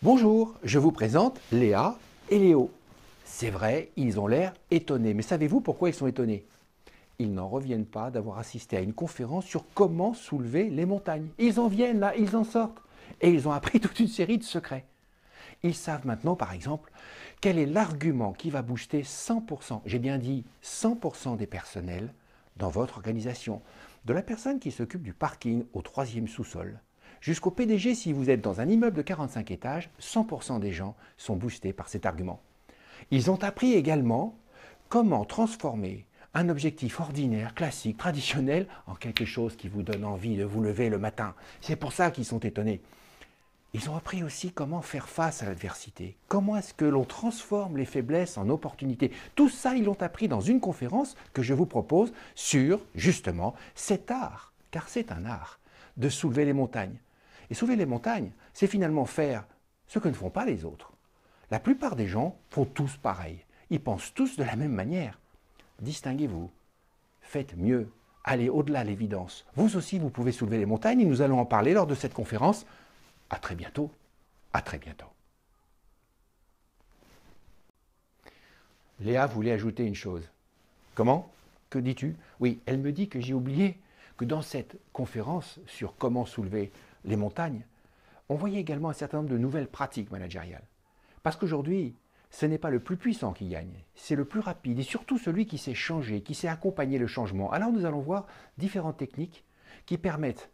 Bonjour, je vous présente Léa et Léo. C'est vrai, ils ont l'air étonnés, mais savez-vous pourquoi ils sont étonnés? Ils n'en reviennent pas d'avoir assisté à une conférence sur comment soulever les montagnes. Ils en viennent là, ils en sortent. Et ils ont appris toute une série de secrets. Ils savent maintenant, par exemple, quel est l'argument qui va booster 100%, j'ai bien dit 100% des personnels dans votre organisation. De la personne qui s'occupe du parking au 3e sous-sol, jusqu'au PDG si vous êtes dans un immeuble de 45 étages, 100% des gens sont boostés par cet argument. Ils ont appris également comment transformer un objectif ordinaire, classique, traditionnel, en quelque chose qui vous donne envie de vous lever le matin. C'est pour ça qu'ils sont étonnés. Ils ont appris aussi comment faire face à l'adversité. Comment est-ce que l'on transforme les faiblesses en opportunités. Tout ça, ils l'ont appris dans une conférence que je vous propose sur, justement, cet art, car c'est un art, de soulever les montagnes. Et soulever les montagnes, c'est finalement faire ce que ne font pas les autres. La plupart des gens font tous pareil. Ils pensent tous de la même manière. Distinguez-vous. Faites mieux. Allez au-delà de l'évidence. Vous aussi, vous pouvez soulever les montagnes et nous allons en parler lors de cette conférence. À très bientôt. À très bientôt. Léa voulait ajouter une chose. Comment? Que dis-tu? Oui, elle me dit que j'ai oublié que dans cette conférence sur comment soulever les montagnes, on voyait également un certain nombre de nouvelles pratiques managériales. Parce qu'aujourd'hui, ce n'est pas le plus puissant qui gagne, c'est le plus rapide et surtout celui qui sait changer, qui sait accompagner le changement. Alors nous allons voir différentes techniques qui permettent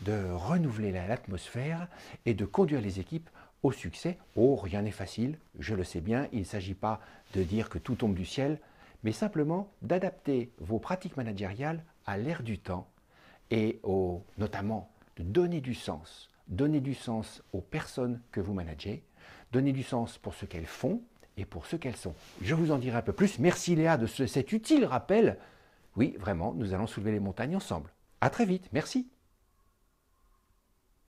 de renouveler l'atmosphère et de conduire les équipes au succès. Oh, rien n'est facile, je le sais bien, il ne s'agit pas de dire que tout tombe du ciel, mais simplement d'adapter vos pratiques managériales à l'ère du temps et notamment de donner du sens aux personnes que vous managez, donner du sens pour ce qu'elles font et pour ce qu'elles sont. Je vous en dirai un peu plus. Merci Léa de cet utile rappel. Oui, vraiment, nous allons soulever les montagnes ensemble. À très vite, merci.